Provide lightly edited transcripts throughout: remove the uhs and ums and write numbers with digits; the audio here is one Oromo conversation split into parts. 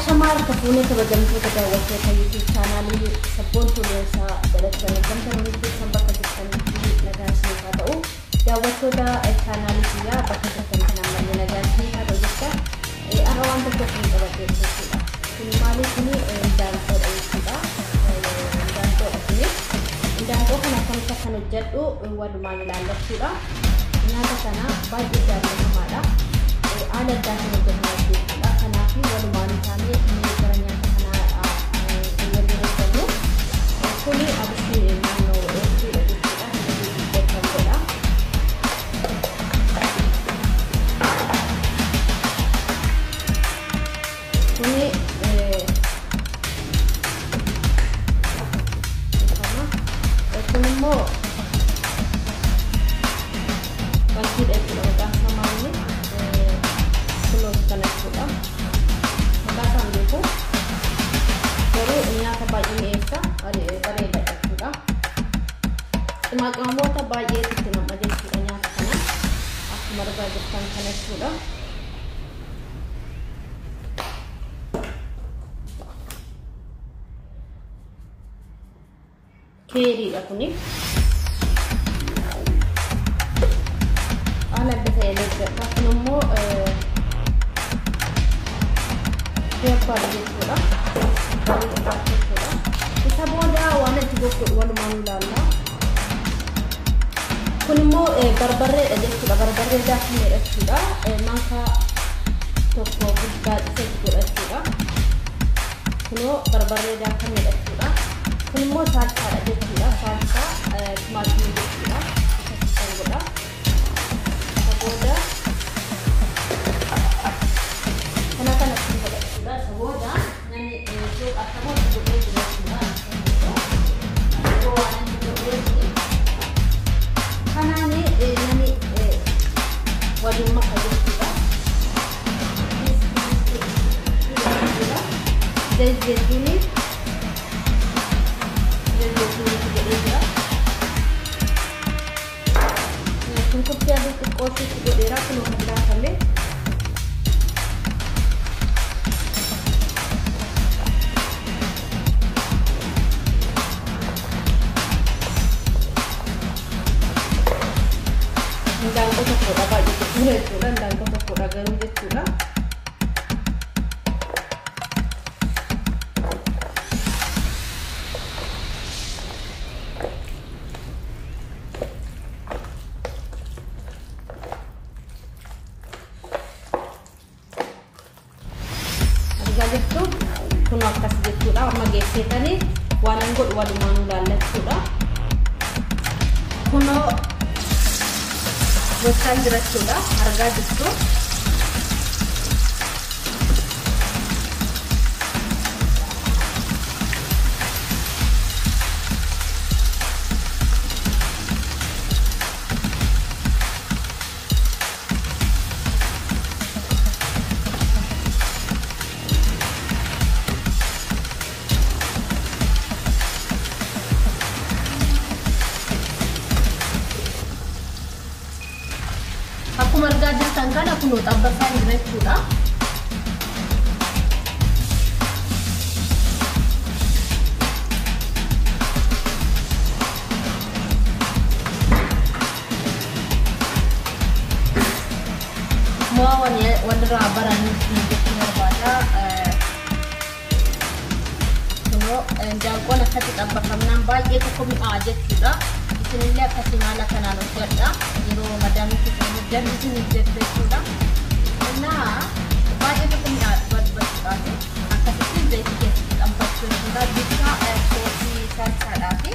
Ashamar kafune kabajamtu kadawwatee YouTube channel sabboontu leessa dalatanii gamtamuutti sambaka jettanii nagaasni haa ta'u daawwattoota channel kiyyaa bakka jirtan kanaan nagaasni haa ta'u jecha ara waan tokko kan qabatee jirtudha. Kun maaliif ni daantoodha jechuudha. Daantoo kana akkamitti kan hojjedhu walumaan ilaallachuudha. Nyaata kana baay'ee jaallatamaadha. Haala addaatiin hojjetamaa jechuudha. Kanaaf walumaan isaanii gara nyaata kanaa waliin hojjennu. Kuni abishii naannoo jechuudha jechuudha. Beekamuudha. Kuni kunimmoo wanti dheedhudha maqaan isaa maali? Kuloos kana jechuudha. Maqaa isaan beeku garuu nyaata baay'ee mi'eessa bareeda jechuudha. Maqaamoota baay'eetu itti nama jechuudha nyaata kana akkuma argaa jirtan kana jechuudha. Keeriidha kuni. Haala adda ta'e leeggadha. Kunimmoo beekbaadha jechuudha. Isa booda waan itti gochuudha walumaan ilaalla. Kunimmoo barbarreedha jechuudha. Barbarree daakimeedha jechuudha. Maanka tokko guddaa isa godha jechuudha. Kunoo barbarree daakimeedha jechuudha. Kunimmoo salsaadha jechuudha. Salsaa timaatimii jechuudha. Isa godha. Isa booda kana kanatti godha jechuudha. Isa booda namni akkamitti godhee jira jechuudha. Waan inni godhee kanaani namni waliin maka jechuudha. Zeytuunii Kunkutti ada kopi daerah penuh ada kami. Dan kotak kotak apa itu sudah dan kotak kotak garam itu sudah. Itu kuno akas jechuudha. Amma geessetanii waan an godhu walumaan ilaallachuudha. Kuno gosaan jira jechuudha. Argaa jirtu. Aku marga jirtan kan aku nuut abbasaa jira jechuudha. Semua walirraa baranii jechuu barbaada. Kunoo daakkoon akkatti xabbakamnaan baay'ee tokko mi'aa jechuudha. Isinillee akkasii haala kanaan hojjedha. Yeroo madaamitti kan isin hojjechuudha. Innaa baay'ee tokko mi'aa barbaachisuudhaaf akkasitti zayitii keessatti xabbachuu jechuudha. Bifa soosii salsaadhaa fi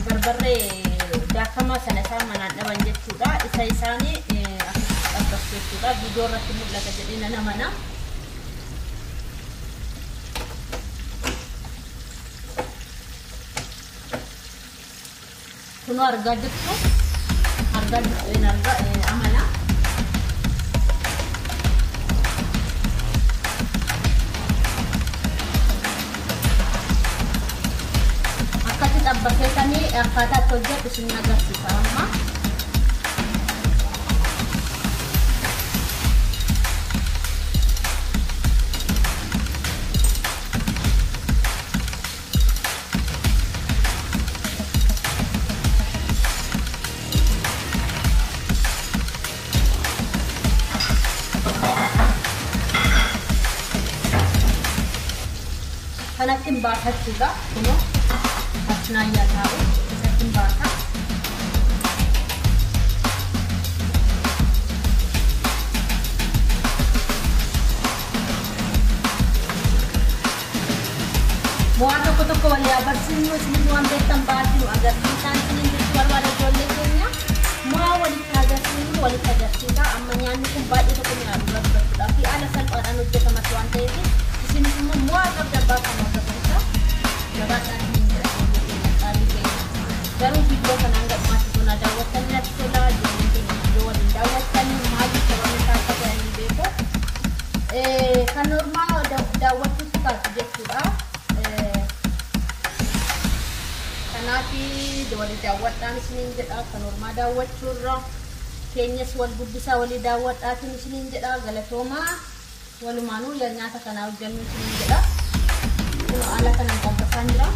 barbarree daakamaa sana isaan manaan dhaban jechuudha. Isa isaanii akkasitti xabbachuu jechuudha. Viidiyoo irratti mul'ata jedhee nan amana. Kuno argaa jirtu amana. Akkatti xabbakeetanii akkaataa itti hojjedhu isin agarsiisa amma. kanatti baafachudha kuno asnayya ta'u isatti baafa Buat tokko wali abarsiinu isin waan beektan baatinu agarsiisan isin jechuun barbaada ijoollee keenya maa walitti agarsiisa amma nyaanni kun baay'ee tokko nyaatu barbaadudha fi ala salphaadhaan hojjetamas waan ta'eef isin immoo maa qabda baatan hojjetansa gabaadhaan hin jedhamu garuu viidiyoo kana hanga dhumaatti tona daawwattan natti tola ijoollee keenya viidiyoo waliin daawwattan maaliif sababni isaa akka ta'e hin beeku kan normaa daawwachuutu taatu jechuudha. Kanaafi wali daawwadhaan isiniin jedha kan normaa daawwachuurra keenyas wal guddisaa walii daawwadhaatiin isiniin jedha galatoomaa walumaanuu nyaata kanaa hojjennu isiniin jedha kun haala kanaan qophaasaa jira.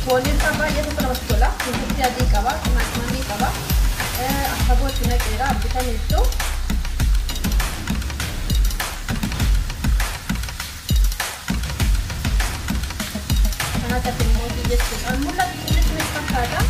Fooliin qabaa jedhu namatti tola kunuunsi adii qaba timaatimii qaba. Akabot na kira bitan itu karena tapi mau dijadikan mula ditulis mesra kada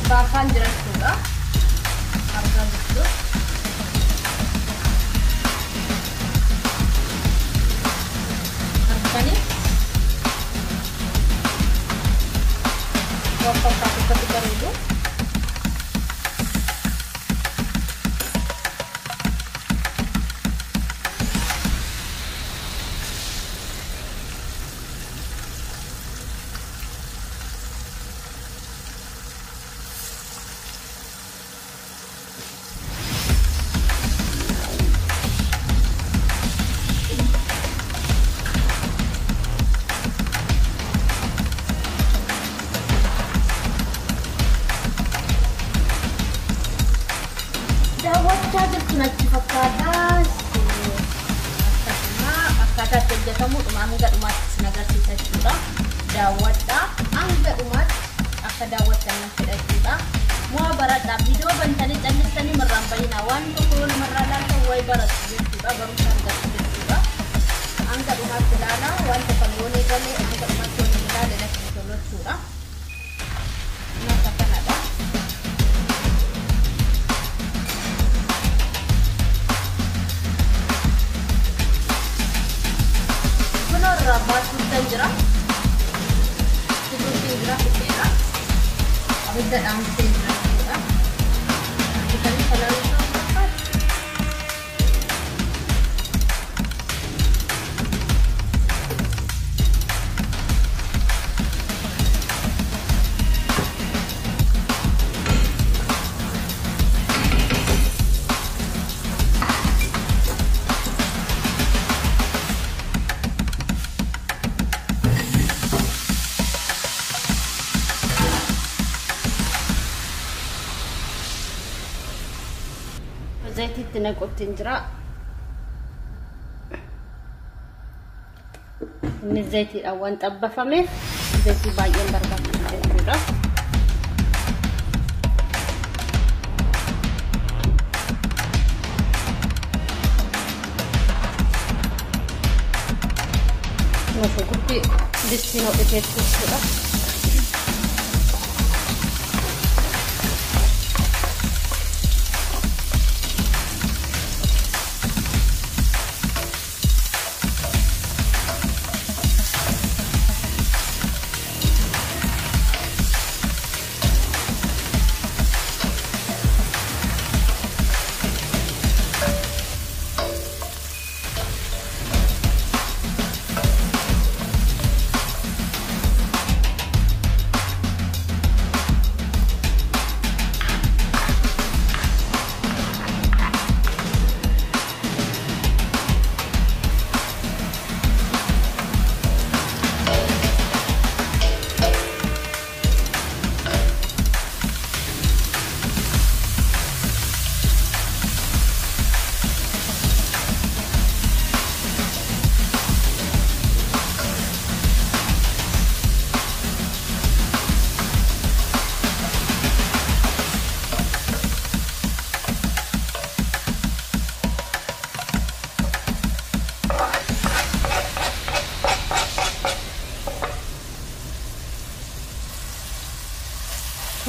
bahkan jelas juga harga itu harganya berapa ketika itu Cacat nasi fakada, fakada kerja kamu angkat umat senagar sisa juga, dawat angkat umat akan dawat dan nasi juga. Mua barat video bantani tani merampai nawan turun meralang kawai barat juga baru sangat juga. Angkat umat selana wan pengguni kami angkat umat selana dan nasi telur juga. Masa ada. Rabat dan jerah, seperti jerah kita, abis dah ambil jerah kita, kita ni kalau itu apa? Zaiti tinaqotti jira inni zaiti awan xabbafame zaiti baay'een barbaachisaa jechuudha Masuk kurti distino jechuudha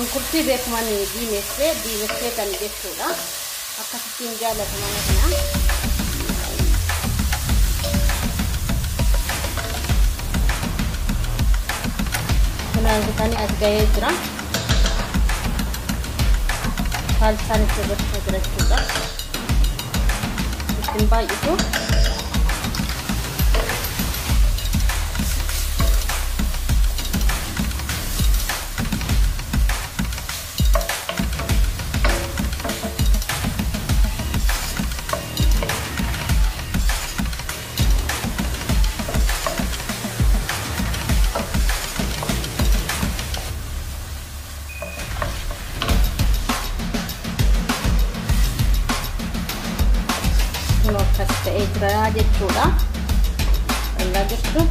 Shunkurtii beekaman diimessee kan jechuudha. Akkasittiin jaalataman kana. Kunaan bitanii as gahee jira. Saalsaan itti gochuu jira jechuudha. Ittiin baay'isu. Akkas ta'ee jira jechuudha. Ilaa jirtu